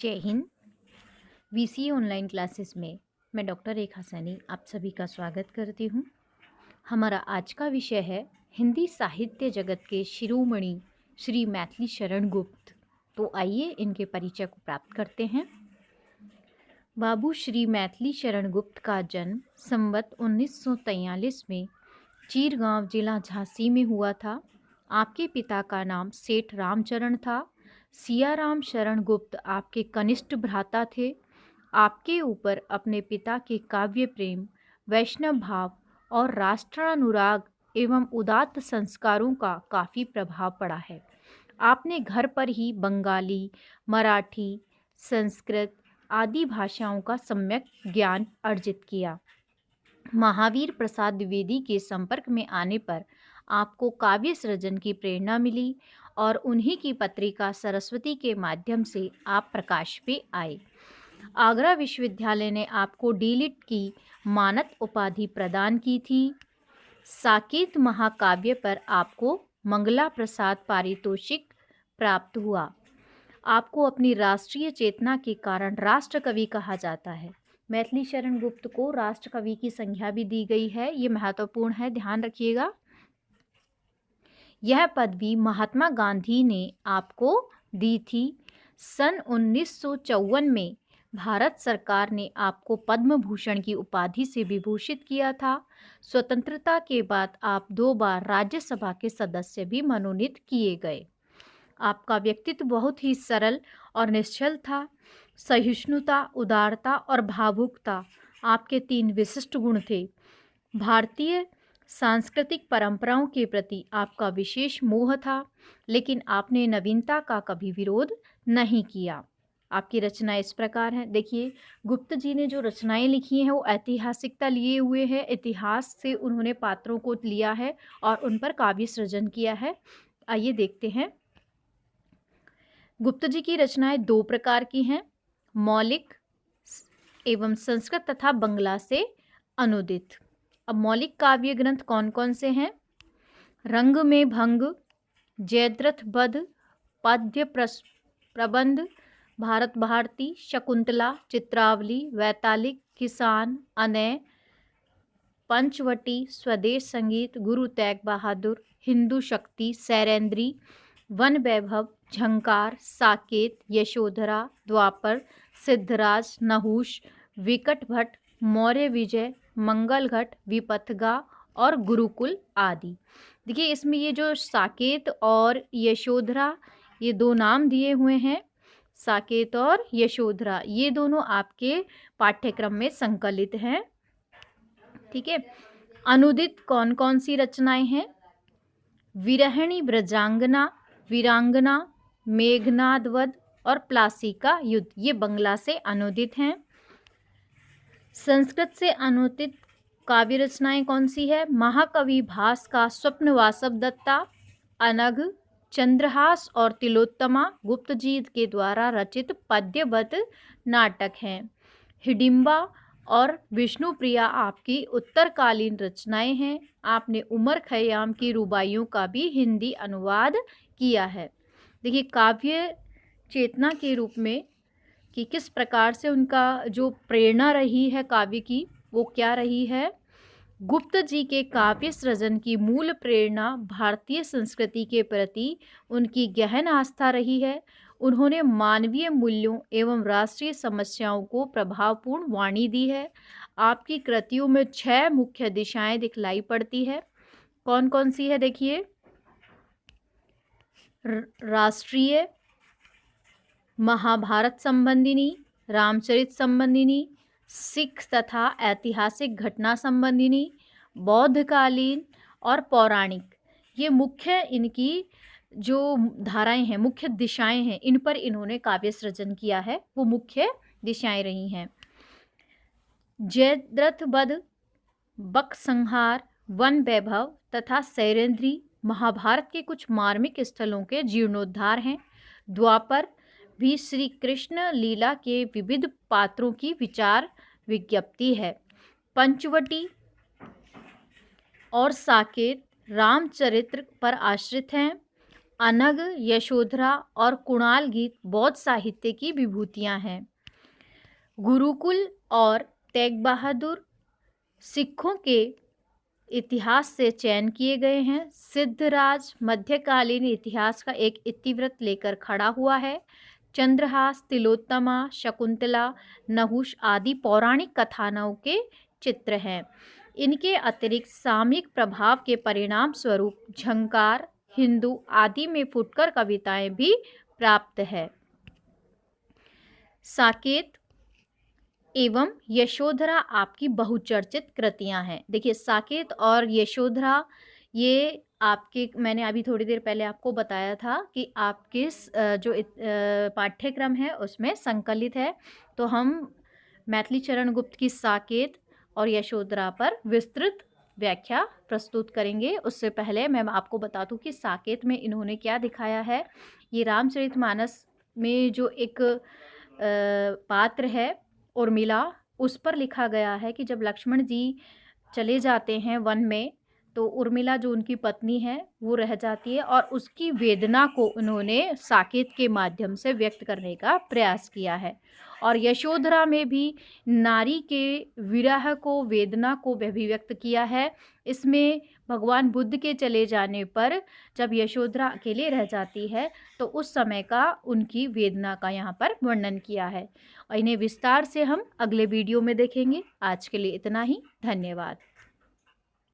जय Hind. VCA online classes में मैं डॉक्टर रेखा सैनी आप सभी का स्वागत करती हूँ। हमारा आज का विषय है हिंदी साहित्य जगत के शिरोमणि श्री मैथिली शरण गुप्त। तो आइए इनके परिचय को प्राप्त करते हैं। बाबू श्री मैथिली शरण गुप्त का जन्म संवत 1943 में चीरगांव जिला झांसी में हुआ था। आपके पिता का नाम सेठ रामचरण था। सियाराम शरण गुप्त आपके कनिष्ठ भ्राता थे। आपके ऊपर अपने पिता के काव्य प्रेम, वैष्णव भाव और राष्ट्रानुराग एवं उदात्त संस्कारों का काफ़ी प्रभाव पड़ा है। आपने घर पर ही बंगाली, मराठी, संस्कृत आदि भाषाओं का सम्यक ज्ञान अर्जित किया। महावीर प्रसाद द्विवेदी के संपर्क में आने पर आपको काव्य सृजन की प्रेरणा मिली और उन्हीं की पत्रिका सरस्वती के माध्यम से आप प्रकाश पे आए। आगरा विश्वविद्यालय ने आपको डीलिट की मानद उपाधि प्रदान की थी। साकेत महाकाव्य पर आपको मंगला प्रसाद पारितोषिक प्राप्त हुआ। आपको अपनी राष्ट्रीय चेतना के कारण राष्ट्रकवि कहा जाता है। मैथिली शरण गुप्त को राष्ट्रकवि की संज्ञा भी दी गई है। ये महत्वपूर्ण है, ध्यान रखिएगा। यह पदवी महात्मा गांधी ने आपको दी थी। सन 1954 में भारत सरकार ने आपको पद्म भूषण की उपाधि से विभूषित किया था। स्वतंत्रता के बाद आप 2 बार राज्यसभा के सदस्य भी मनोनीत किए गए। आपका व्यक्तित्व बहुत ही सरल और निश्चल था। सहिष्णुता, उदारता और भावुकता आपके 3 विशिष्ट गुण थे। भारतीय सांस्कृतिक परंपराओं के प्रति आपका विशेष मोह था, लेकिन आपने नवीनता का कभी विरोध नहीं किया। आपकी रचनाएं इस प्रकार हैं। देखिए, गुप्त जी ने जो रचनाएं लिखी हैं वो ऐतिहासिकता लिए हुए हैं। इतिहास से उन्होंने पात्रों को लिया है और उन पर काव्य सृजन किया है। आइए देखते हैं। गुप्त जी की रचनाएं 2 प्रकार की हैं, मौलिक एवं संस्कृत तथा बंगला से अनुदित। अब मौलिक काव्य ग्रंथ कौन कौन से हैं? रंग में भंग, जयद्रथ वध, पद्य प्रबंध, भारत भारती, शकुंतला, चित्रावली, वैतालिक, किसान, अनय, पंचवटी, स्वदेश संगीत, गुरु तेग बहादुर, हिंदू शक्ति, सैरेंद्री, वन वैभव, झंकार, साकेत, यशोधरा, द्वापर, सिद्धराज, नहुष, विकट भट्ट, मौर्य विजय, मंगलघट, विपथगा और गुरुकुल आदि। देखिए, इसमें ये जो साकेत और यशोधरा ये 2 नाम दिए हुए हैं, साकेत और यशोधरा, ये दोनों आपके पाठ्यक्रम में संकलित हैं। ठीक है। अनुदित कौन कौन सी रचनाएं हैं? विरहिणी ब्रजांगना, वीरांगना, मेघनाद वध और प्लासी का युद्ध, ये बंगला से अनुदित हैं। संस्कृत से अनुदित काव्य रचनाएं कौन सी है? महाकवि भास का स्वप्नवासव दत्ता, अनघ, चंद्रहास और तिलोत्तमा गुप्त जी के द्वारा रचित पद्यबद्ध नाटक हैं। हिडिंबा और विष्णुप्रिया आपकी उत्तरकालीन रचनाएं हैं। आपने उमर खयाम की रुबाइयों का भी हिंदी अनुवाद किया है। देखिए, काव्य चेतना के रूप में कि किस प्रकार से उनका जो प्रेरणा रही है काव्य की, वो क्या रही है? गुप्त जी के काव्य सृजन की मूल प्रेरणा भारतीय संस्कृति के प्रति उनकी गहन आस्था रही है। उन्होंने मानवीय मूल्यों एवं राष्ट्रीय समस्याओं को प्रभावपूर्ण वाणी दी है। आपकी कृतियों में 6 मुख्य दिशाएं दिखलाई पड़ती है। कौन कौन सी है? देखिए, राष्ट्रीय, महाभारत संबंधिनी, रामचरित संबंधिनी, सिख तथा ऐतिहासिक घटना संबंधिनी, बौद्धकालीन और पौराणिक। ये मुख्य इनकी जो धाराएं हैं, मुख्य दिशाएं हैं, इन पर इन्होंने काव्य सृजन किया है। वो मुख्य दिशाएं रही हैं। जयद्रथ वध, बक संहार, वन वैभव तथा सैरेंद्री महाभारत के कुछ मार्मिक स्थलों के जीर्णोद्धार हैं। द्वापर भी श्री कृष्ण लीला के विविध पात्रों की विचार विज्ञप्ति है। पंचवटी और साकेत रामचरित्र पर आश्रित हैं। अनग, यशोधरा और कुणाल गीत बौद्ध साहित्य की विभूतियां हैं। गुरुकुल और तेग बहादुर सिखों के इतिहास से चयन किए गए हैं। सिद्धराज मध्यकालीन इतिहास का एक इतिवृत्त लेकर खड़ा हुआ है। चंद्रहास, तिलोत्तमा, शकुंतला, नहुष आदि पौराणिक कथानकों के चित्र हैं। इनके अतिरिक्त सामयिक प्रभाव के परिणाम स्वरूप झंकार, हिंदू आदि में फुटकर कविताएं भी प्राप्त है। साकेत एवं यशोधरा आपकी बहुचर्चित कृतियां हैं। देखिए, साकेत और यशोधरा ये आपके, मैंने अभी थोड़ी देर पहले आपको बताया था कि आपके जो पाठ्यक्रम है उसमें संकलित है। तो हम मैथिली चरण गुप्त की साकेत और यशोधरा पर विस्तृत व्याख्या प्रस्तुत करेंगे। उससे पहले मैं आपको बता दूं कि साकेत में इन्होंने क्या दिखाया है। ये रामचरितमानस में जो एक पात्र है उर्मिला, उस पर लिखा गया है कि जब लक्ष्मण जी चले जाते हैं वन में, तो उर्मिला जो उनकी पत्नी है वो रह जाती है, और उसकी वेदना को उन्होंने साकेत के माध्यम से व्यक्त करने का प्रयास किया है। और यशोधरा में भी नारी के विरह को, वेदना को अभिव्यक्त किया है। इसमें भगवान बुद्ध के चले जाने पर जब यशोधरा अकेले रह जाती है तो उस समय का उनकी वेदना का यहाँ पर वर्णन किया है। और इन्हें विस्तार से हम अगले वीडियो में देखेंगे। आज के लिए इतना ही। धन्यवाद।